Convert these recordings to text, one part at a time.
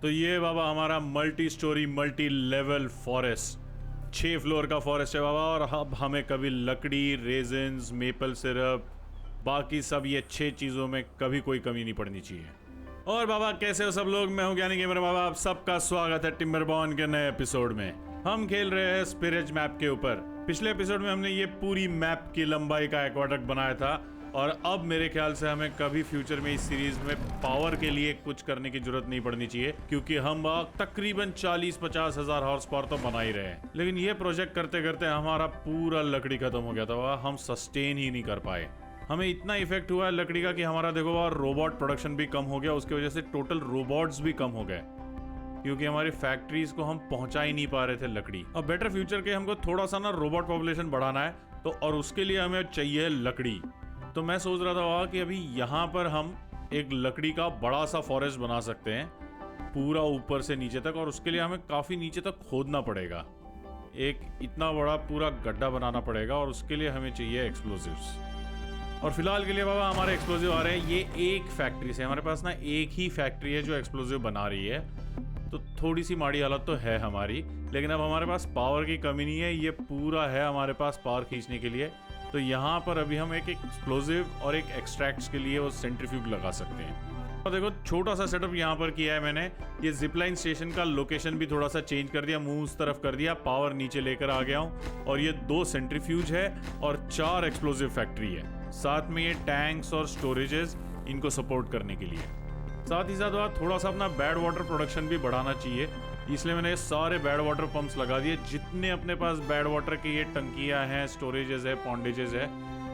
तो ये बाबा हमारा multi storey multi level forest, 6 floor का फॉरेस्ट है बाबा। और अब हमें कभी लकड़ी, रेजिन्स, मेपल सिरप, बाकी सब ये 6 चीज़ों में कभी कोई कमी नहीं पड़नी चाहिए। और बाबा कैसे हो सब लोग, मैं हूं ज्ञानी गेमर बाबा। आप सबका स्वागत है टिम्बरबॉर्न के नए एपिसोड में। हम खेल रहे हैं स्पिरिट मैप के ऊपर। पिछले एपिसोड में हमने ये पूरी मैप की लंबाई का एक्वाडक्ट बनाया था, और अब मेरे ख्याल से हमें कभी फ्यूचर में इस सीरीज में पावर के लिए कुछ करने की जरूरत नहीं पड़नी चाहिए, क्योंकि हम तकरीबन 40-50 हजार हॉर्स पावर तो बना ही रहे हैं। लेकिन ये प्रोजेक्ट करते करते हमारा पूरा लकड़ी खत्म हो गया था, हम सस्टेन ही नहीं कर पाए। हमें इतना इफेक्ट हुआ है लकड़ी का कि हमारा देखो वह रोबोट प्रोडक्शन भी कम हो गया। उसकी वजह से टोटल रोबोट्स भी कम हो गए, क्योंकि हमारी फैक्ट्रीज को हम पहुंचा ही नहीं पा रहे थे लकड़ी। अब बेटर फ्यूचर के हमको थोड़ा सा ना रोबोट पॉपुलेशन बढ़ाना है, तो और उसके लिए हमें चाहिए लकड़ी। तो मैं सोच रहा था कि अभी यहाँ पर हम एक लकड़ी का बड़ा सा फॉरेस्ट बना सकते हैं, पूरा ऊपर से नीचे तक। और उसके लिए हमें काफ़ी नीचे तक खोदना पड़ेगा, एक इतना बड़ा पूरा गड्ढा बनाना पड़ेगा, और उसके लिए हमें चाहिए एक्सप्लोजिव्स। और फिलहाल के लिए बाबा हमारे एक्सप्लोजिव आ रहे हैं ये एक फैक्ट्री से। हमारे पास ना एक ही फैक्ट्री है जो एक्सप्लोजिव बना रही है, तो थोड़ी सी माड़ी हालत तो है हमारी। लेकिन अब हमारे पास पावर की कमी नहीं है, ये पूरा है हमारे पास पावर खींचने के लिए। तो यहाँ पर अभी हम एक एक्सप्लोजिव और एक एक्सट्रैक्ट्स के लिए वो सेंट्रीफ्यूग लगा सकते हैं। और देखो छोटा सा सेटअप यहाँ पर किया है मैंने। ये जिपलाइन स्टेशन का लोकेशन भी थोड़ा सा चेंज कर दिया, मुंह उस तरफ कर दिया, पावर नीचे लेकर आ गया हूँ। और ये 2 सेंट्रीफ्यूज है और 4 एक्सप्लोजिव फैक्ट्री है, साथ में ये टैंक्स और स्टोरेजेस इनको सपोर्ट करने के लिए। साथ ही साथ थोड़ा सा अपना बैड वाटर प्रोडक्शन भी बढ़ाना चाहिए, इसलिए मैंने सारे बैड वाटर पंप्स लगा दिए। जितने अपने पास बैड वाटर की ये टंकियां हैं, स्टोरेजेस है, पॉन्डेजेस है,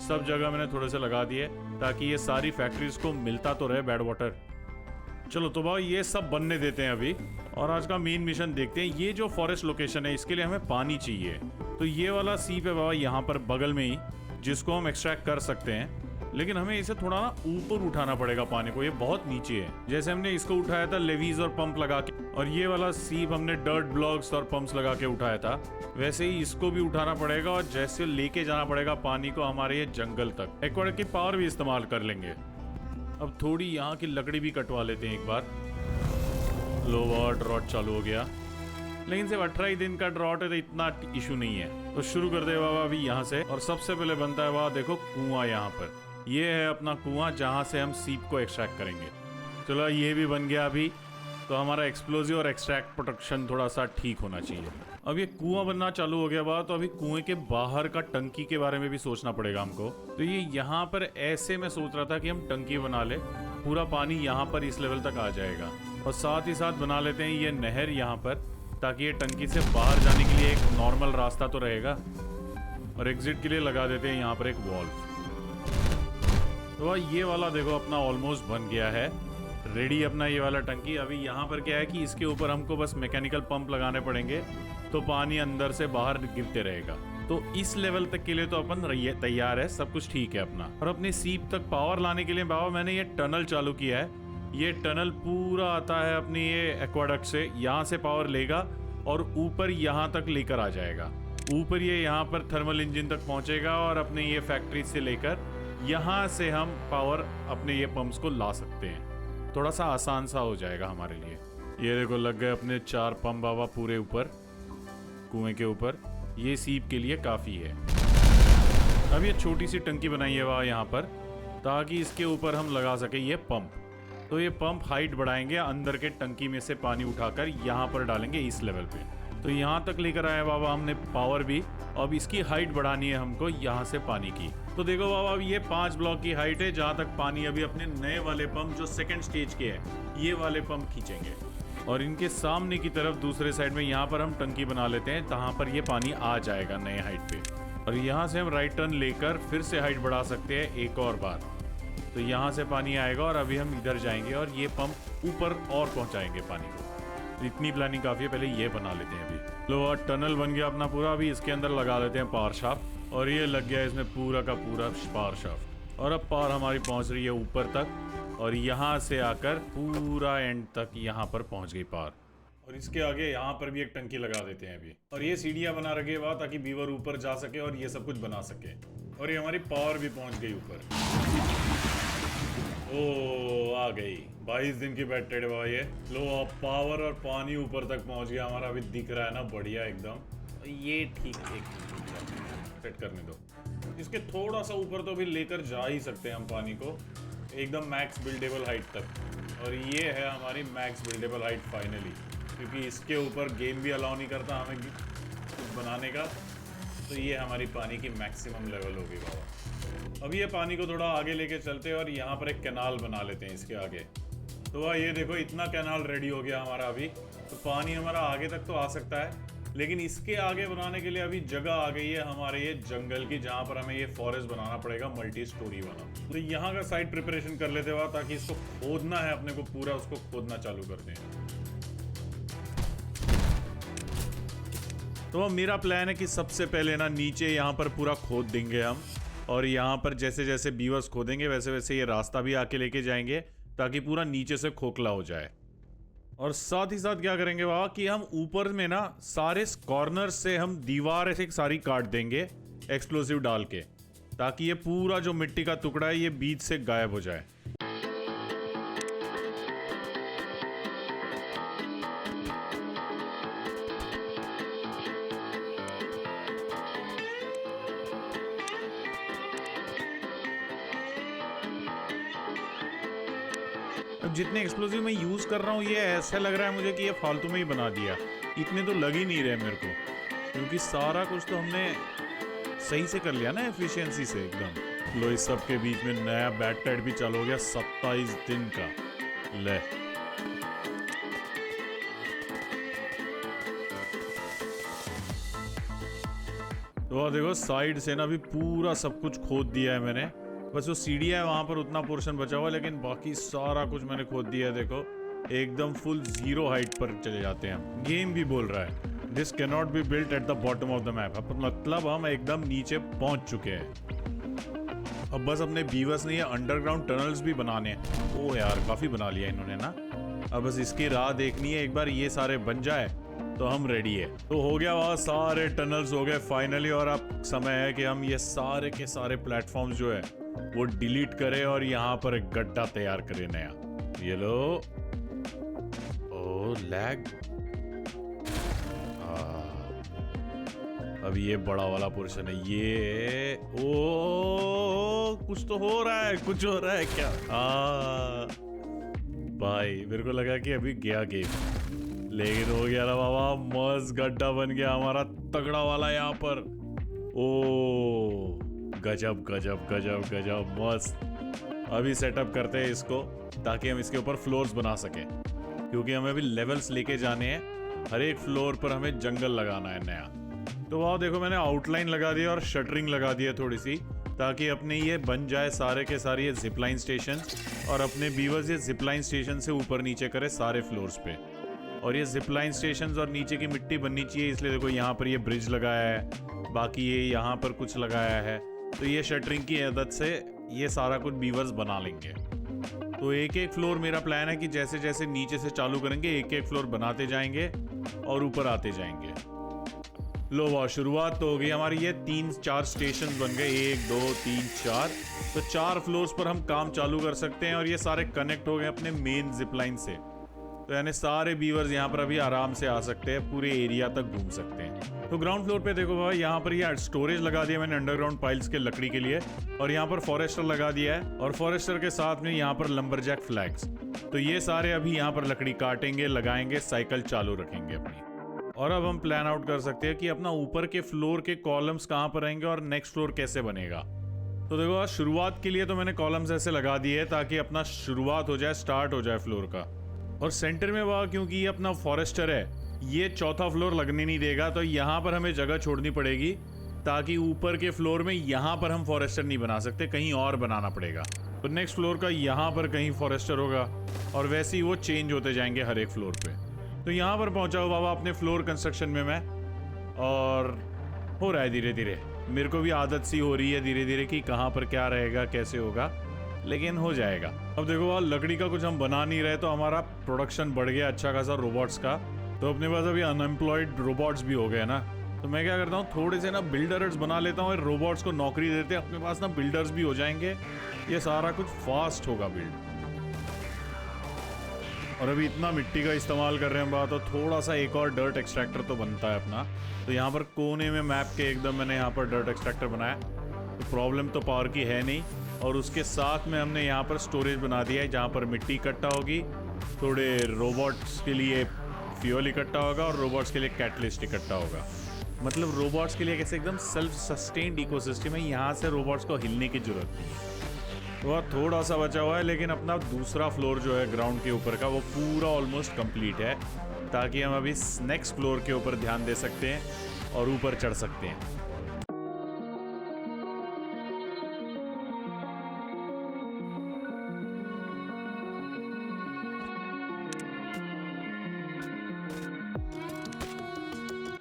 सब जगह मैंने थोड़े से लगा दिए, ताकि ये सारी फैक्ट्रीज को मिलता तो रहे बैड वाटर। चलो तो भाई ये सब बनने देते हैं अभी, और आज का मेन मिशन देखते हैं। ये जो फॉरेस्ट लोकेशन है इसके लिए हमें पानी चाहिए, तो ये वाला सीप है बाबा यहाँ पर बगल में ही, जिसको हम एक्सट्रैक्ट कर सकते हैं। लेकिन हमें इसे थोड़ा ना ऊपर उठाना पड़ेगा पानी को, ये बहुत नीचे है। जैसे हमने इसको उठाया था लेवीज और पंप लगा के, और ये वाला सीप हमने डर्ट ब्लॉक्स और पंप्स लगा के उठाया था, वैसे ही इसको भी उठाना पड़ेगा, और जैसे लेके जाना पड़ेगा पानी को हमारे ये जंगल तक। एक्वाडक्ट की पावर भी इस्तेमाल कर लेंगे। अब थोड़ी यहाँ की लकड़ी भी कटवा लेते हैं एक बार। लो ड्रॉट चालू हो गया, लेकिन सिर्फ 18 दिन का ड्रॉट है तो इतना इशू नहीं है। तो शुरू कर दे बाबा अभी यहाँ से। और सबसे पहले बनता है वहाँ देखो कुआं, यहाँ पर ये है अपना कुआं जहाँ से हम सीप को एक्सट्रैक्ट करेंगे। चलो ये भी बन गया अभी, तो हमारा एक्सप्लोजिव और एक्सट्रैक्ट प्रोटेक्शन थोड़ा सा ठीक होना चाहिए। अब ये कुआं बनना चालू हो गया बात, तो अभी कुएं के बाहर का टंकी के बारे में भी सोचना पड़ेगा हमको। तो ये यहाँ पर ऐसे मैं सोच रहा था कि हम टंकी बना ले, पूरा पानी यहाँ पर इस लेवल तक आ जाएगा, और साथ ही साथ बना लेते हैं ये नहर यहाँ पर, ताकि ये टंकी से बाहर जाने के लिए एक नॉर्मल रास्ता तो रहेगा। और एग्जिट के लिए लगा देते हैं यहाँ पर एक वॉल। तो ये वाला देखो अपना ऑलमोस्ट बन गया है रेडी, अपना ये वाला टंकी। अभी यहाँ पर क्या है कि इसके ऊपर हमको बस मैकेनिकल पंप लगाने पड़ेंगे, तो पानी अंदर से बाहर गिरते रहेगा। तो इस लेवल तक के लिए तो अपन तैयार है, सब कुछ ठीक है अपना। और अपने सीप तक पावर लाने के लिए बाबा मैंने ये टनल चालू किया है। ये टनल पूरा आता है अपनी ये एक्वाडक्ट से, यहाँ से पावर लेगा और ऊपर यहाँ तक लेकर आ जाएगा। ऊपर ये यहाँ पर थर्मल इंजन तक पहुँचेगा, और अपने ये फैक्ट्री से लेकर यहाँ से हम पावर अपने ये पंप्स को ला सकते हैं। थोड़ा सा आसान सा हो जाएगा हमारे लिए। ये देखो लग गए अपने 4 पंप बाबा पूरे ऊपर कुएं के ऊपर। ये सीप के लिए काफ़ी है। अब ये छोटी सी टंकी बनाई है वहाँ यहाँ पर, ताकि इसके ऊपर हम लगा सके ये पंप। तो ये पंप हाइट बढ़ाएंगे, अंदर के टंकी में से पानी उठाकर यहाँ पर डालेंगे इस लेवल पे। तो यहाँ तक लेकर आया बाबा हमने पावर भी। अब इसकी हाइट बढ़ानी है हमको यहाँ से पानी की। तो देखो बाबा अब ये 5 ब्लॉक की हाइट है, जहाँ तक पानी अभी अपने नए वाले पंप जो सेकंड स्टेज के हैं ये वाले पंप खींचेंगे। और इनके सामने की तरफ दूसरे साइड में यहाँ पर हम टंकी बना लेते हैं, जहाँ पर ये पानी आ जाएगा नए हाइट पे। और यहाँ से हम राइट टर्न लेकर फिर से हाइट बढ़ा सकते हैं एक और बार। तो यहाँ से पानी आएगा, और अभी हम इधर जाएंगे और ये पंप ऊपर और पहुँचाएंगे पानी को। इतनी प्लानिंग काफ़ी है, पहले ये बना लेते हैं अभी। लो टनल बन गया अपना पूरा। अभी इसके अंदर लगा लेते हैं पावर शाफ्ट, और ये लग गया इसमें पूरा का पूरा पावर शाफ्ट। और अब पावर हमारी पहुंच रही है ऊपर तक, और यहाँ से आकर पूरा एंड तक यहाँ पर पहुंच गई पावर। और इसके आगे यहाँ पर भी एक टंकी लगा देते हैं अभी। और ये सीढ़ियाँ बना रखे हुआ ताकि बीवर ऊपर जा सके और ये सब कुछ बना सके। और ये हमारी पावर भी पहुंच गई ऊपर। ओ आ गई 22 दिन की बैटरी बाबा। ये लो अब पावर और पानी ऊपर तक पहुंच गया हमारा। अभी दिख रहा है ना बढ़िया एकदम। ये ठीक एक सेट करने दो। इसके थोड़ा सा ऊपर तो अभी लेकर जा ही सकते हैं हम पानी को, एकदम मैक्स बिल्डेबल हाइट तक। और ये है हमारी मैक्स बिल्डेबल हाइट फाइनली, क्योंकि इसके ऊपर गेम भी अलाउ नहीं करता हमें कुछ बनाने का। तो ये हमारी पानी की मैक्सिमम लेवल होगी बाबा। अब ये पानी को थोड़ा आगे लेके चलते हैं और यहाँ पर एक कैनाल बना लेते हैं इसके आगे। तो वाह ये देखो इतना कैनाल रेडी हो गया हमारा अभी। तो पानी हमारा आगे तक तो आ सकता है, लेकिन इसके आगे बनाने के लिए अभी जगह आ गई है हमारे ये जंगल की, जहाँ पर हमें ये फॉरेस्ट बनाना पड़ेगा मल्टी स्टोरी वाला। तो यहाँ का साइड प्रिपरेशन कर लेते हुआ, ताकि इसको खोदना है अपने को पूरा, उसको खोदना चालू करते हैं। तो मेरा प्लान है कि सबसे पहले ना नीचे यहाँ पर पूरा खोद देंगे हम, और यहाँ पर जैसे जैसे बीवर्स खोदेंगे वैसे वैसे ये रास्ता भी आके लेके जाएंगे, ताकि पूरा नीचे से खोखला हो जाए। और साथ ही साथ क्या करेंगे बाबा कि हम ऊपर में ना सारे कॉर्नर से हम दीवार ऐसे सारी काट देंगे एक्सप्लोसिव डाल के, ताकि ये पूरा जो मिट्टी का टुकड़ा है ये बीच से गायब हो जाए। अब जितने एक्सप्लोसिव मैं यूज कर रहा हूँ ये ऐसा लग रहा है मुझे कि ये फालतू में ही बना दिया। इतने तो लग ही नहीं रहे मेरे को, क्योंकि सारा कुछ तो हमने सही से कर लिया ना एफिशिएंसी से एकदम। लो इस सब के बीच में नया बैट टाइड भी चालू हो गया 27 दिन का। ले तो देखो साइड से ना भी पूरा सब कुछ खोद दिया है मैंने। बस वो सीढ़ी है वहां पर उतना पोर्शन बचा हुआ, लेकिन बाकी सारा कुछ मैंने खोद दिया है। देखो एकदम फुल जीरो हाइट पर चले जाते हैं। गेम भी बोल रहा है this can not be built at the bottom of the map. मतलब हम एकदम नीचे पहुंच चुके हैं। अब बस अपने बीवर्स ने ये अंडरग्राउंड टनल्स भी बनाने हैं। ओ यार काफी बना लिया इन्होंने ना। अब बस इसकी राह देखनी है, एक बार ये सारे बन जाए तो हम रेडी है। तो हो गया वहाँ सारे टनल्स हो गए फाइनली, और अब समय है कि हम ये सारे के सारे प्लेटफॉर्म्स जो है वो डिलीट करें और यहाँ पर एक गड्ढा तैयार करें नया। ये लो ओ लैग। अब ये बड़ा वाला पोर्शन है ये। ओ कुछ तो हो रहा है, कुछ हो रहा है क्या? भाई मेरे को लगा कि अभी गया गेम, लेकिन हो गया ना बाबा। मस्त गड्ढा बन गया हमारा तगड़ा वाला यहाँ पर। ओ गजब गजब गजब गजब मस्त। अभी सेटअप करते हैं इसको, ताकि हम इसके ऊपर फ्लोर्स बना सकें, क्योंकि हमें अभी लेवल्स लेके जाने हैं। हर एक फ्लोर पर हमें जंगल लगाना है नया। तो वहाँ देखो मैंने आउटलाइन लगा दिया और शटरिंग लगा दी है थोड़ी सी, ताकि अपने ये बन जाए सारे के सारे ये जिपलाइन स्टेशन, और अपने बीवर्स ये जिपलाइन स्टेशन से ऊपर नीचे करे सारे फ्लोर्स पे। और ये जिपलाइन स्टेशन और नीचे की मिट्टी बननी चाहिए, इसलिए देखो यहाँ पर ये ब्रिज लगाया है, बाकी ये यहाँ पर कुछ लगाया है। तो ये शटरिंग की मदद से ये सारा कुछ बीवर्स बना लेंगे। तो एक एक फ्लोर मेरा प्लान है कि जैसे जैसे नीचे से चालू करेंगे एक एक फ्लोर बनाते जाएंगे और ऊपर आते जाएंगे। लो वाह शुरुआत तो हो गई हमारी। ये 3-4 स्टेशन बन गए, 1 2 3 4। तो 4 फ्लोर्स पर हम काम चालू कर सकते हैं, और ये सारे कनेक्ट हो गए अपने मेन जिपलाइन से। तो यानी सारे बीवर्स यहाँ पर अभी आराम से आ सकते हैं, पूरे एरिया तक घूम सकते हैं। तो ग्राउंड फ्लोर पे देखो भाई यहाँ पर ये स्टोरेज लगा दिया मैंने अंडरग्राउंड पाइल्स के लकड़ी के लिए, और यहाँ पर फॉरेस्टर लगा दिया है, और फॉरेस्टर के साथ में यहाँ पर लंबरजैक फ्लैग्स। तो ये सारे अभी यहाँ पर लकड़ी काटेंगे, लगाएंगे, साइकिल चालू रखेंगे अपनी। और अब हम प्लान आउट कर सकते हैं कि अपना ऊपर के फ्लोर के कॉलम्स कहाँ पर रहेंगे और नेक्स्ट फ्लोर कैसे बनेगा। तो देखो शुरुआत के लिए तो मैंने कॉलम्स ऐसे लगा दिए है, ताकि अपना शुरुआत हो जाए, स्टार्ट हो जाए फ्लोर का। और सेंटर में वह क्योंकि ये अपना फॉरेस्टर है, ये चौथा फ्लोर लगने नहीं देगा, तो यहाँ पर हमें जगह छोड़नी पड़ेगी, ताकि ऊपर के फ्लोर में यहाँ पर हम फॉरेस्टर नहीं बना सकते, कहीं और बनाना पड़ेगा। तो नेक्स्ट फ्लोर का यहाँ पर कहीं फॉरेस्टर होगा, और वैसे ही वो चेंज होते जाएंगे हर एक फ्लोर पे। तो यहाँ पर पहुँचा हूँ बाबा अपने फ्लोर कंस्ट्रक्शन में मैं, और हो रहा है धीरे धीरे। मेरे को भी आदत सी हो रही है धीरे धीरे कि कहाँ पर क्या रहेगा, कैसे होगा, लेकिन हो जाएगा। अब देखो वहाँ लकड़ी का कुछ हम बना नहीं रहे, तो हमारा प्रोडक्शन बढ़ गया अच्छा खासा रोबोट्स का। तो अपने पास अभी अनएम्प्लॉयड रोबोट्स भी हो गए ना, तो मैं क्या करता हूँ, थोड़े से ना बिल्डर्स बना लेता हूँ, रोबोट्स को नौकरी देते हैं, अपने पास ना बिल्डर्स भी हो जाएंगे, ये सारा कुछ फास्ट होगा बिल्ड। और अभी इतना मिट्टी का इस्तेमाल कर रहे हैं बात, तो थोड़ा सा एक और डर्ट एक्सट्रैक्टर तो बनता है अपना। तो यहाँ पर कोने में मैप के एकदम मैंने यहाँ पर डर्ट एक्सट्रैक्टर बनाया, तो प्रॉब्लम तो पावर की है नहीं। और उसके साथ में हमने यहाँ पर स्टोरेज बना दिया है जहाँ पर मिट्टी इकट्ठा होगी, थोड़े रोबोट्स के लिए फ्यूल इकट्ठा होगा और रोबोट्स के लिए कैटलिस्ट इकट्ठा होगा। मतलब रोबोट्स के लिए कैसे एकदम सेल्फ सस्टेन्ड इकोसिस्टम है, यहाँ से रोबोट्स को हिलने की जरूरत नहीं है। वह थोड़ा सा बचा हुआ है, लेकिन अपना दूसरा फ्लोर जो है ग्राउंड के ऊपर का, वो पूरा ऑलमोस्ट कंप्लीट है, ताकि हम अभी नेक्स्ट फ्लोर के ऊपर ध्यान दे सकते हैं और ऊपर चढ़ सकते हैं।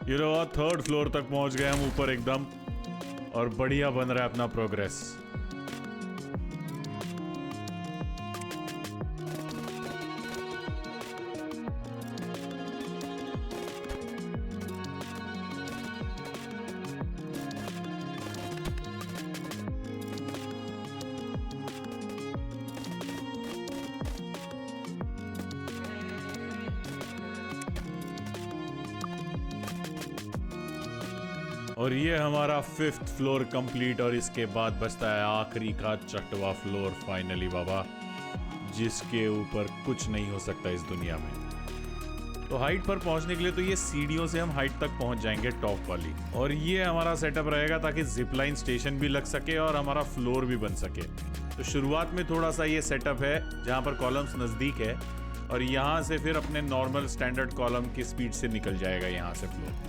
ये रहा, थर्ड फ्लोर तक पहुंच गए हम ऊपर एकदम, और बढ़िया बन रहा है अपना प्रोग्रेस। और ये हमारा 5th फ्लोर कंप्लीट, और इसके बाद बचता है आखिरी का 6वां फ्लोर फाइनली बाबा, जिसके ऊपर कुछ नहीं हो सकता इस दुनिया में। तो हाइट पर पहुंचने के लिए तो ये सीढ़ियों से हम हाइट तक पहुंच जाएंगे, टॉप वाली। और ये हमारा सेटअप रहेगा ताकि जिपलाइन स्टेशन भी लग सके और हमारा फ्लोर भी बन सके। तो शुरुआत में थोड़ा सा ये सेटअप है जहाँ पर कॉलम्स नज़दीक है, और यहाँ से फिर अपने नॉर्मल स्टैंडर्ड कॉलम की स्पीड से निकल जाएगा यहाँ से फ्लोर।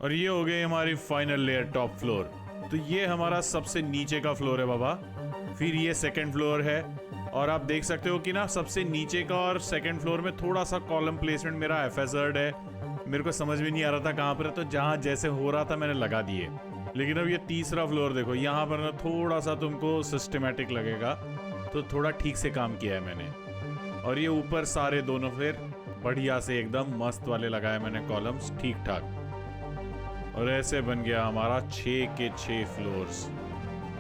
और ये हो गई हमारी फाइनल लेयर, टॉप फ्लोर। तो ये हमारा सबसे नीचे का फ्लोर है बाबा। फिर ये सेकंड फ्लोर है, और आप देख सकते हो कि ना सबसे नीचे का और सेकंड फ्लोर में थोड़ा सा कॉलम प्लेसमेंट मेरा एफएजर्ड है, मेरे को समझ में नहीं आ रहा था कहाँ पर है, तो जहाँ जैसे हो रहा था मैंने लगा दिए। लेकिन अब ये तीसरा फ्लोर देखो, यहाँ पर ना थोड़ा सा तुमको सिस्टमेटिक लगेगा, तो थोड़ा ठीक से काम किया है मैंने। और ये ऊपर सारे दोनों फिर बढ़िया से एकदम मस्त वाले लगाए मैंने कॉलम्स, ठीक ठाक। और ऐसे बन गया हमारा 6 के 6 फ्लोर्स,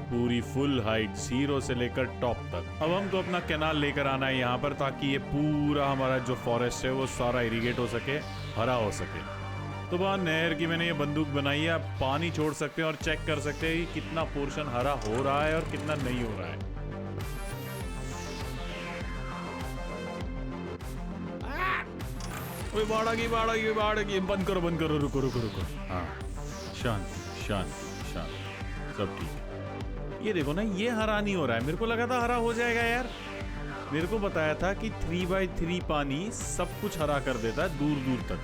पूरी फुल हाइट 0 से लेकर टॉप तक। अब हमको अपना कैनाल लेकर आना है यहाँ पर, ताकि ये पूरा हमारा जो फॉरेस्ट है वो सारा इरिगेट हो सके, हरा हो सके। तो बाहर नहर की मैंने ये बंदूक बनाई है, आप पानी छोड़ सकते हैं और चेक कर सकते हैं कि कितना पोर्शन हरा हो रहा है और कितना नहीं हो रहा है। बाढ़ की बंद करो, रुको। हाँ, शांत, सब ठीक है। ये देखो ना, ये हरा नहीं हो रहा है, मेरे को लगा था हरा हो जाएगा यार। मेरे को बताया था कि 3/3 पानी सब कुछ हरा कर देता है दूर दूर तक,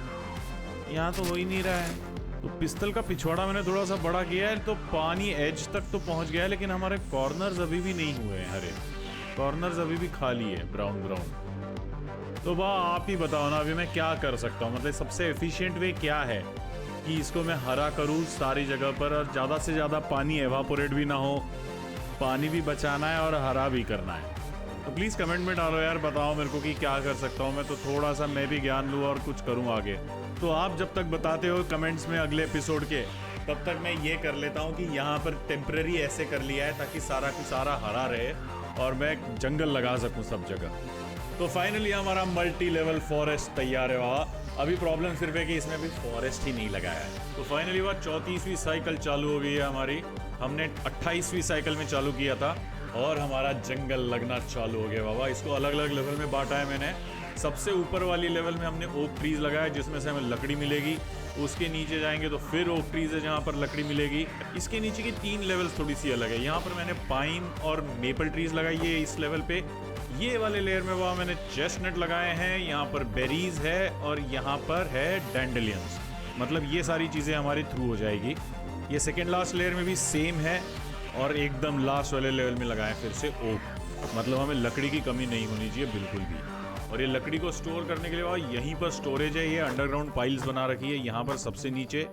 यहाँ तो हो ही नहीं रहा है। तो पिस्तल का पिछवाड़ा मैंने थोड़ा सा बड़ा किया है, तो पानी एज तक तो पहुंच गया है, लेकिन हमारे कॉर्नर्स अभी भी नहीं हुए हैं हरे, कॉर्नर्स अभी भी खाली है, ब्राउन। तो आप ही बताओ ना, अभी मैं क्या कर सकता हूँ, मतलब सबसे एफिशिएंट वे क्या है कि इसको मैं हरा करूँ सारी जगह पर, और ज़्यादा से ज़्यादा पानी एवापोरेट भी ना हो, पानी भी बचाना है और हरा भी करना है। तो प्लीज़ कमेंट में डालो यार, बताओ मेरे को कि क्या कर सकता हूँ मैं, तो थोड़ा सा मैं भी ज्ञान लूँ और कुछ करूँ आगे। तो आप जब तक बताते हो कमेंट्स में अगले एपिसोड के, तब तक मैं ये कर लेता हूँ कि यहाँ पर टेम्परेरी ऐसे कर लिया है ताकि सारा का सारा हरा रहे और मैं जंगल लगा सकूँ सब जगह। तो फाइनली हमारा मल्टी लेवल फॉरेस्ट तैयार है। वहाँ अभी प्रॉब्लम सिर्फ है कि इसमें अभी फॉरेस्ट ही नहीं लगाया है। तो फाइनली वह 34वीं साइकिल चालू हो गई है हमारी, हमने 28वीं साइकिल में चालू किया था, और हमारा जंगल लगना चालू हो गया बाबा। इसको अलग अलग लेवल में बांटा है मैंने। सबसे ऊपर वाली लेवल में हमने ओक ट्रीज लगाया, जिसमें से हमें लकड़ी मिलेगी। उसके नीचे जाएंगे तो फिर ओक ट्रीज है जहाँ पर लकड़ी मिलेगी। इसके नीचे की 3 लेवल्स थोड़ी सी अलग है। यहाँ पर मैंने पाइन और मेपल ट्रीज लगाई है इस लेवल पे। ये वाले लेयर में वहाँ मैंने चेस्टनट लगाए हैं, यहाँ पर बेरीज है और यहाँ पर है डैंडेलियंस। मतलब ये सारी चीज़ें हमारी थ्रू हो जाएगी। ये सेकेंड लास्ट लेयर में भी सेम है और एकदम लास्ट वाले लेवल में लगाए फिर से ओक। मतलब हमें लकड़ी की कमी नहीं होनी चाहिए बिल्कुल भी। और ये लकड़ी को स्टोर करने के लिए वहाँ यहीं पर स्टोरेज है। ये अंडरग्राउंड पाइल्स बना रखी है यहाँ पर सबसे नीचे।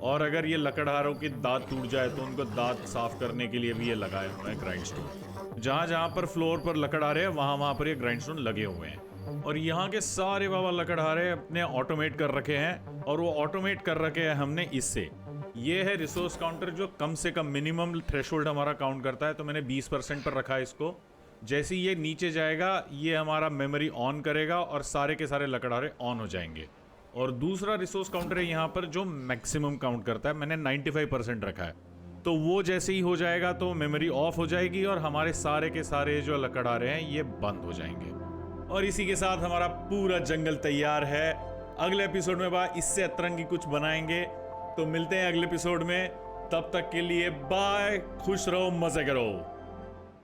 और अगर ये लकड़हारों के दांत टूट जाए तो उनको दांत साफ करने के लिए भी ये लगाए हुए हैं ग्राइंडस्टोन। जहाँ जहाँ पर फ्लोर पर लकड़हारे हैं वहाँ पर ये ग्राइंडस्टोन लगे हुए हैं। और यहाँ के सारे बाबा लकड़हारे अपने ऑटोमेट कर रखे हैं और वो ऑटोमेट कर रखे हैं हमने इससे। ये है रिसोर्स काउंटर जो कम से कम मिनिमम थ्रेशोल्ड हमारा काउंट करता है। तो मैंने 20% पर रखा है इसको। जैसे ही ये नीचे जाएगा ये हमारा मेमोरी ऑन करेगा और सारे के सारे लकड़हारे ऑन हो जाएंगे। और दूसरा रिसोर्स काउंटर है यहाँ पर जो मैक्सिमम काउंट करता है, मैंने 95% रखा है। तो वो जैसे ही हो जाएगा तो मेमोरी ऑफ हो जाएगी और हमारे सारे के सारे जो लकड़हारे हैं ये बंद हो जाएंगे। और इसी के साथ हमारा पूरा जंगल तैयार है। अगले एपिसोड में इससे अतरंगी कुछ बनाएंगे। तो मिलते हैं अगले एपिसोड में। तब तक के लिए बाय, खुश रहो, मजे करो।